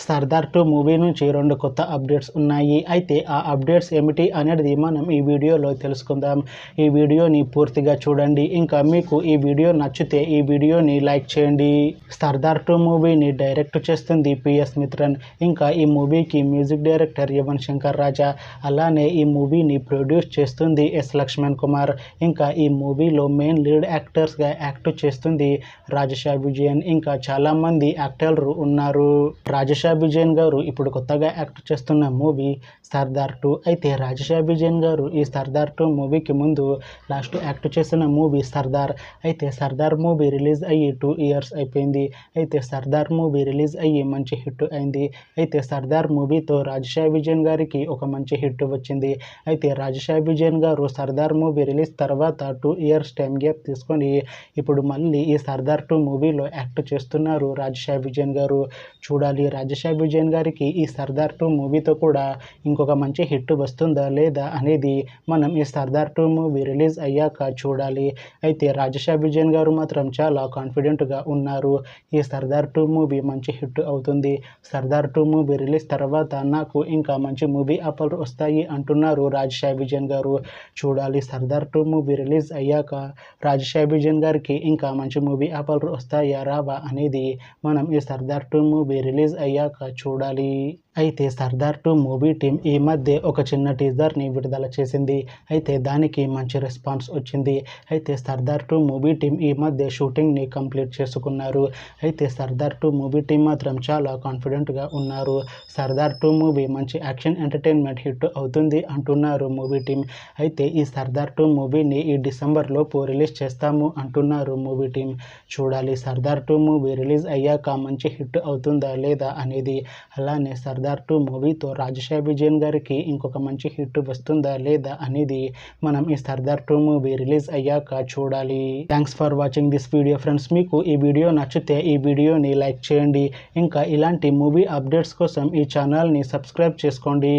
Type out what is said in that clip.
Sardar 2 movie నుంచి 2 కొత్త updates ఉన్నాయి. అయితే ఆ అప్డేట్స్ ఏమిటి అనేది మనం ఈ వీడియోలో తెలుసుకుందాం. ఈ వీడియోని పూర్తిగా చూడండి. ఇంకా మీకు ఈ వీడియో నచ్చితే ఈ వీడియోని లైక్ చేయండి. సర్దార్ 2 మూవీని డైరెక్ట్ చేస్తుంది పిఎస్ మిత్రన్. ఇంకా ఈ మూవీకి మ్యూజిక్ డైరెక్టర్ యువన్ శంకర్ రాజా. అలానే ఈ మూవీని ప్రొడ్యూస్ చేస్తుంది ఎస్ లక్ష్మణ్ కుమార్. ఇంకా ఈ మూవీలో మెయిన్ లీడ్ యాక్టర్స్గా యాక్ట్ చేస్తుంది రాజేషా విజయన్. ఇంకా చాలామంది యాక్టర్లు ఉన్నారు. రాజేషా విజయన్ గారు ఇప్పుడు కొత్తగా యాక్ట్ చేస్తున్న మూవీ సర్దార్ 2. అయితే రాజేషా విజయన్ గారు ఈ సర్దార్ 2 మూవీకి ముందు లాస్ట్ యాక్ట్ చేసిన మూవీ సర్దార్. అయితే సర్దార్ మూవీ రిలీజ్ అయ్యి 2 ఇయర్స్ అయిపోయింది. అయితే సర్దార్ మూవీ రిలీజ్ అయ్యి మంచి హిట్ అయింది. అయితే సర్దార్ మూవీతో రాజేషా విజయన్ గారికి ఒక మంచి హిట్ వచ్చింది. అయితే రాజేషా విజయన్ గారు సర్దార్ మూవీ రిలీజ్ తర్వాత 2 ఇయర్స్ టైం గ్యాప్ తీసుకొని ఇప్పుడు మళ్ళీ ఈ సర్దార్ 2 మూవీలో యాక్ట్ చేస్తున్నారు రాజేషా విజయన్ గారు. చూడాలి రాజేషా విజయన్ గారికి ఈ సర్దార్ 2 మూవీతో కూడా ఇంకొక మంచి హిట్ వస్తుందా లేదా అనేది మనం ఈ సర్దార్ 2 మూవీ రిలీజ్ అయ్యాక చూడాలి. అయితే రాజేషా విజయన్ గారు మాత్రం చాలా కాన్ఫిడెంట్గా ఉన్నారు. ఈ సర్దార్ 2 మూవీ మంచి హిట్ అవుతుంది. సర్దార్ 2 మూవీ రిలీజ్ తర్వాత నాకు ఇంకా మంచి మూవీ ఆఫర్లు వస్తాయి అంటున్నారు రాజేషా విజయన్ గారు. చూడాలి సర్దార్ 2 మూవీ రిలీజ్ అయ్యాక రాజేషా విజయన్ గారికి ఇంకా మంచి మూవీ ఆఫర్లు వస్తాయా రావా అనేది మనం ఈ సర్దార్ 2 మూవీ రిలీజ్ అయ్యాక చూడాలి. అయితే సర్దార్ 2 మూవీ టీం ఈ మధ్య ఒక చిన్న టీజర్ని విడుదల చేసింది. అయితే దానికి మంచి రెస్పాన్స్ వచ్చింది. అయితే సర్దార్ 2 మూవీ టీం ఈ మధ్య షూటింగ్ని కంప్లీట్ చేసుకున్నారు. అయితే సర్దార్ 2 మూవీ టీం మాత్రం చాలా కాన్ఫిడెంట్గా ఉన్నారు. సర్దార్ 2 మూవీ మంచి యాక్షన్ ఎంటర్టైన్మెంట్ హిట్ అవుతుంది అంటున్నారు మూవీ టీం. అయితే ఈ సర్దార్ 2 మూవీని ఈ డిసెంబర్లోపు రిలీజ్ చేస్తాము అంటున్నారు మూవీ టీం. చూడాలి సర్దార్ 2 మూవీ రిలీజ్ అయ్యాక మంచి హిట్ అవుతుందా లేదా అనేది. అలానే సర్దార్ 2 మూవీతో రాజేషా విజయన్ గారికి ఇంకొక మంచి హిట్ వస్తుందా లేదా అనేది మనం ఈ సర్దార్ 2 మూవీ రిలీజ్ అయ్యాక చూడాలి. Thanks for watching this video friends. మీకు ఈ వీడియో నచ్చితే ఈ వీడియోని లైక్ చేయండి. ఇంకా ఇలాంటి మూవీ అప్డేట్స్ కోసం ఈ ఛానల్ని సబ్స్క్రైబ్ చేసుకోండి.